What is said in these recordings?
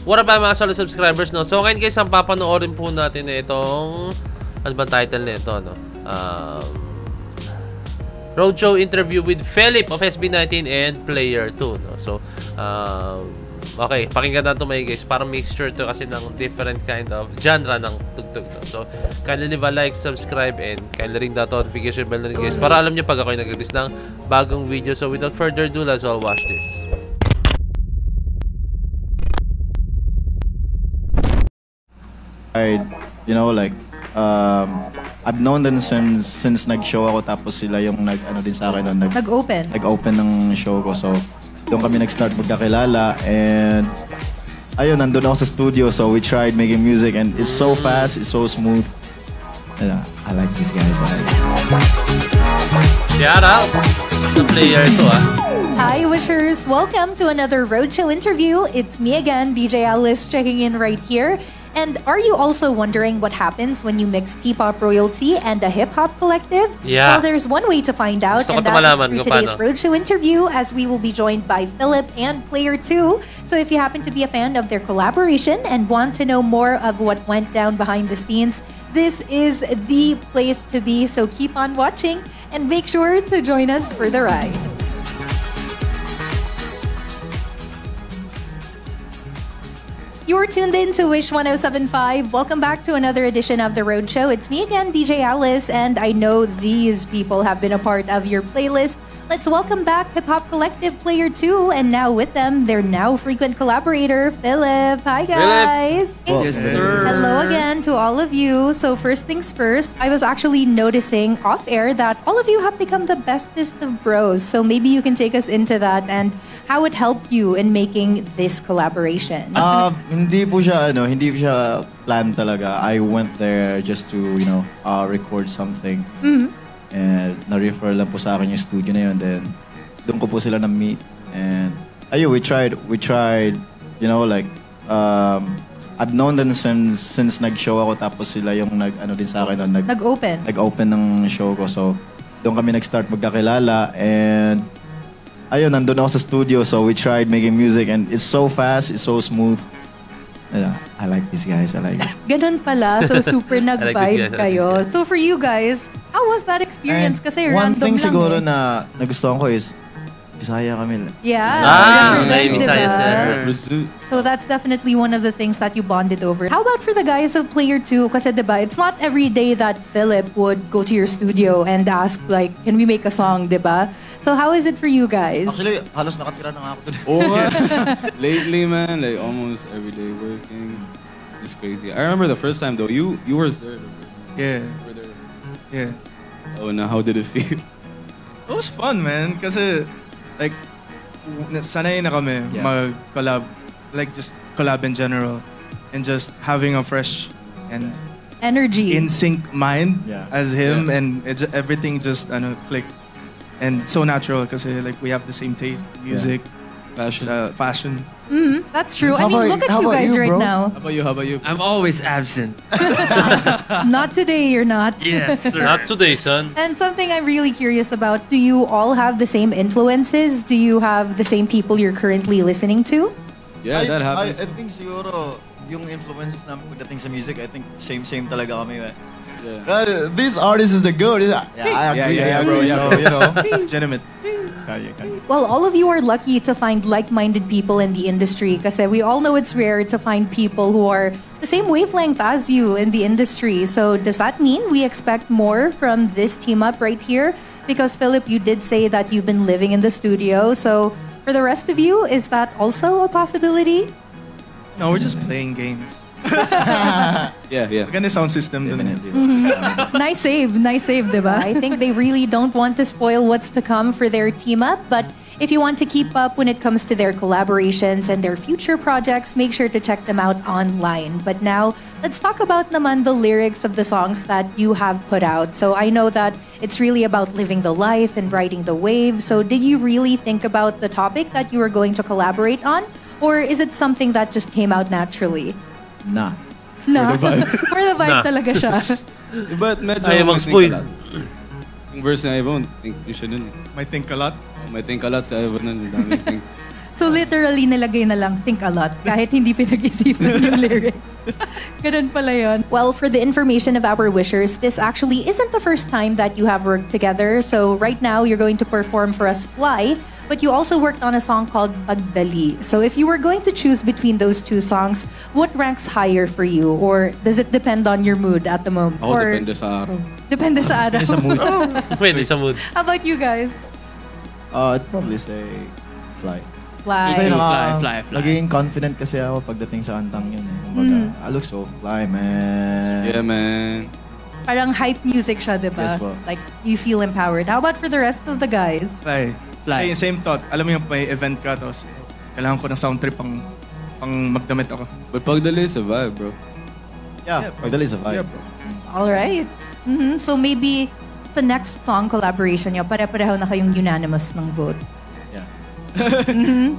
what up mga solid subscribers, no? So ngayon guys, ang papanoorin po natin itong ano ba title nito, no? Roadshow interview with Philip of SB19 and Player 2, no? So okay, pakinggan natin may guys. Parang mixture to kasi ng different kind of genre ng tugtog, no? So kindly leave a like, subscribe, and kindly ring that notification bell na rin guys para alam nyo pag ako'y nag-release ng bagong video. So without further ado, let's all watch this. You know, like, I've known them since nag-show ako, tapos sila yung nag-ano din sa akin, nag-open ng show ko. So, doon kami nag-start magkakilala, and ayun, nandun ako sa studio, so we tried making music, and it's so fast, it's so smooth. I like these guys. Shout out to Player 2, ah. Hi, Wishers! Welcome to another Roadshow interview. It's me again, DJ Alice, checking in right here. And are you also wondering what happens when you mix P-pop royalty and a hip-hop collective? Yeah. Well, there's one way to find out, and that is through today's Roadshow interview, as we will be joined by Philip and Player 2. So if you happen to be a fan of their collaboration and want to know more of what went down behind the scenes, this is the place to be. So keep on watching and make sure to join us for the ride. You're tuned in to Wish 107.5. Welcome back to another edition of The Roadshow. It's me again, DJ Alice, and I know these people have been a part of your playlist. Let's welcome back Hip-Hop Collective Player 2, and now with them, their now frequent collaborator, Philip. Hi, guys. Yes, sir. Hello again to all of you. So first things first, I was actually noticing off-air that all of you have become the bestest of bros. So maybe you can take us into that and how it helped you in making this collaboration. Hindi po siya plan talaga. I went there just to, record something. Mm-hmm. And na-refer lang po sa akin yung studio na yun. Then, doon ko po sila na-meet. And, ayun, we tried, like, I've known them since nag-show ako, tapos sila yung nag-ano din sa akin, nag-open ng show ko. So, doon kami nag-start magkakilala. And, ayun, nandun ako sa studio. So, we tried making music. And it's so fast, it's so smooth. I like these guys. Ganun pala. So, super nag-vibe kayo. So, for you guys, how was that experience? Kasi one random thing lang siguro na nagustuhan ko is Bisaya kami. Yeah. Bisaya, sir. So that's definitely one of the things that you bonded over. How about for the guys of Player 2? Kasi diba, it's not every day that Philip would go to your studio and ask like, can we make a song, diba? So how is it for you guys? Actually, halos nakatira na nga ako today. Oh, lately, man, like almost every day working. It's crazy. I remember the first time though, you were there. Yeah. You were there. Yeah. Oh, now how did it feel? It was fun, man. Kasi, like, sanay na kami mag-collab. Like, just collab in general. And just having a fresh and energy, in-sync mind as him. And everything just clicked. And so natural kasi like we have the same taste, music, fashion. Mm-hmm. That's true. I mean, look at you guys right now. How about you? I'm always absent. Not today, you're not. Yes, sir. Not today, son. And something I'm really curious about, do you all have the same influences? Do you have the same people you're currently listening to? Yeah, that happens. I think siguro yung influences namin pagdating sa music, I think same talaga kami. Yeah. These artists is the good. Yeah, I agree. Yeah, bro. So, legitimate. Well, all of you are lucky to find like-minded people in the industry kasi we all know it's rare to find people who are the same wavelength as you in the industry. So does that mean we expect more from this team up right here? Because Philip, you did say that you've been living in the studio. So for the rest of you, is that also a possibility? No, we're just playing games. Yeah. Maganda sound system dun. Nice save, diba? I think they really don't want to spoil what's to come for their team up, but if you want to keep up when it comes to their collaborations and their future projects, make sure to check them out online. But now, let's talk about naman the lyrics of the songs that you have put out. So I know that it's really about living the life and riding the wave. So did you really think about the topic that you were going to collaborate on? Or is it something that just came out naturally? Nah. For the vibe talaga siya. But medyo ayaw mag-spoil. Yung verse na Ivan, think you shouldn't. Might think a lot. May think a lot sa Ivan nun. Daming think. So literally nilagay na lang think a lot kahit hindi pinag-isipan yung lyrics. Ganun pala yun. Well, for the information of our wishers, this actually isn't the first time that you have worked together. So right now, you're going to perform for us Fly, but you also worked on a song called Pagdali. So if you were going to choose between those two songs, what ranks higher for you? Or does it depend on your mood at the moment? Ako, Or depende sa araw. depende sa araw. Depende sa mood. Pwede sa mood. How about you guys? I'd probably say Fly. Fly. Kasi Fly. naging confident kasi ako pagdating sa antang yun eh. Kumbaga, I look so fly, man. Yeah, man. Parang hype music siya, di ba? Yes po. Like, you feel empowered. How about for the rest of the guys? Fly. Same thought. Alam mo yung may event ka, tapos kailangan ko ng sound trip pang magdamit ako. But Pagdali is a vibe, bro. Yeah, Pagdali is a vibe. Yeah, bro. All right. So maybe sa next song collaboration nyo, pare-pareho na kayong unanimous ng vote. Yeah.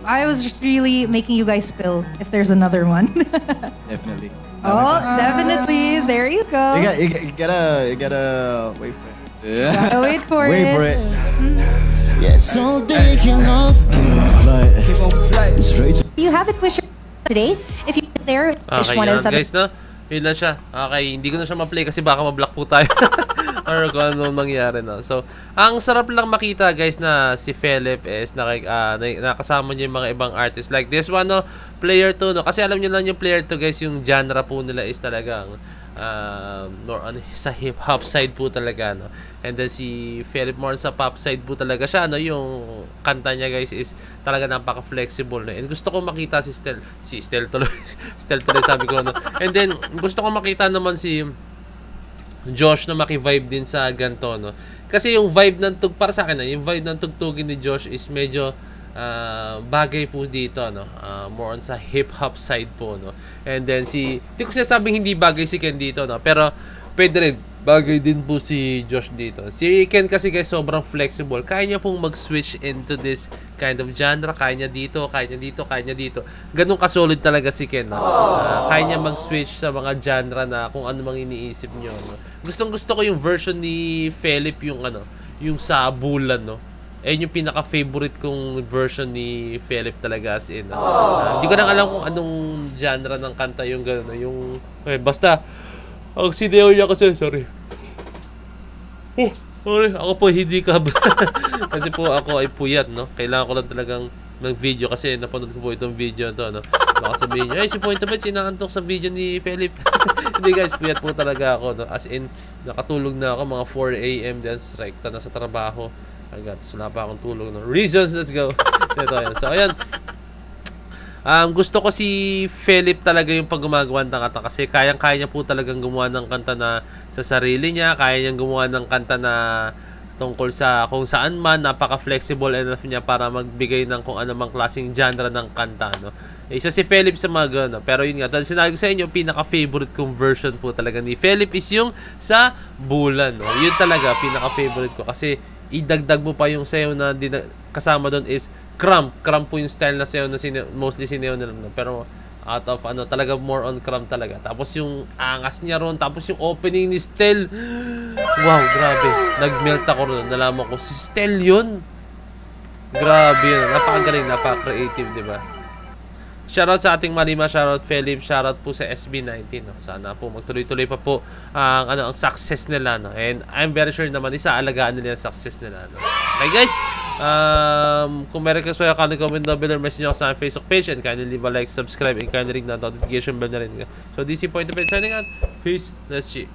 I was just really making you guys spill if there's another one. Definitely. Oh, definitely. There you go. You gotta wait for it. Yeah. Gotta wait for Wait it. for it. Yeah, it's all day, you know. Keep on flight. Straight to You have it wish today. If you there, wish Okay, one yan of guys, no? Yun lang siya. Okay, hindi ko na siya ma-play kasi baka ma-block po tayo. Or kung ano mangyari, no? So, ang sarap lang makita, guys, na si Philip is nakasama niya yung mga ibang artists. Like this one, no? Player 2, no? Kasi alam niyo lang yung Player 2, guys, yung genre po nila is talagang more on sa hip-hop side po talaga, no? And then si Philip more sa pop side po talaga siya, no? Yung kanta niya, guys, is talaga napaka-flexible, no? And gusto ko makita si Stel tuloy sabi ko, no? And then gusto ko makita naman si Josh na maki-vibe din sa ganto, no? Kasi yung vibe ng para sa akin, yung vibe ng tugtugin ni Josh is medyo bagay po dito, no? More on sa hip-hop side po, no? And then hindi ko sinasabing hindi bagay si Ken dito, no? Pero pwede rin, bagay din po si Josh dito. Si Ken kasi, guys, sobrang flexible. Kaya niya pong mag-switch into this kind of genre. Kaya niya dito, kaya niya dito. Ganun kasolid talaga si Ken, no? Kaya niya mag-switch sa mga genre na kung ano mang iniisip niyo, no? Gustong-gusto ko yung version ni Philip, yung sa Bulan, no? Yung pinaka-favorite kong version ni Philip talaga, as in. Hindi ko na alam kung anong genre ng kanta yung gano'n, yung basta ang sineo niya kasi, sorry, ako po hindi kasi po ako ay puyat, no? Kailangan ko lang talagang mag-video kasi napanood ko po itong video to, no? Baka sabihin niyo, si Point of It, sinaantok sa video ni Philip. Hindi, guys, puyat po talaga ako, no? As in, nakatulog na ako mga 4 AM, then rekta na sa trabaho agad. So, wala pa akong tulog, no? Reasons, let's go. Ito, yan. So, ayan. Gusto ko si Philip talaga yung pag gumagawa ng kanta kasi kayang-kaya niya po talagang gumawa ng kanta na sa sarili niya, kaya niyang gumawa ng kanta na tungkol sa kung saan man, napaka-flexible enough niya para magbigay ng kung anumang klaseng genre ng kanta, no? Isa si Philip sa mga gano'n. Pero yun nga, sinabi ko sa inyo, pinaka-favorite kong version po talaga ni Philip is yung sa Bulan, no? Yun talaga, pinaka-favorite ko kasi idagdag mo pa yung sayo na kasama doon is Crump po yung style na sayo na mostly sineo nila, no? Pero out of talaga more on Crump talaga. Tapos yung angas niya ron, tapos yung opening ni Stel, wow, grabe, nagmelt ako ron. Nalaman ko si Stel yun, grabe yun, napakagaling, napaka-creative, diba? Shoutout sa ating Malima, shoutout Philip, shoutout po sa SB19, no? Sana po magtuloy-tuloy pa po ang success nila, no? And I'm very sure naman isaalagaan nila yung success nila, no? Okay, guys, kung meron kayo kindly comment down below, message nyo ako sa Facebook page, and kindly leave a like, subscribe, and kindly ring na notification bell na rin. So this is Point of It signing out. Peace, let's cheer.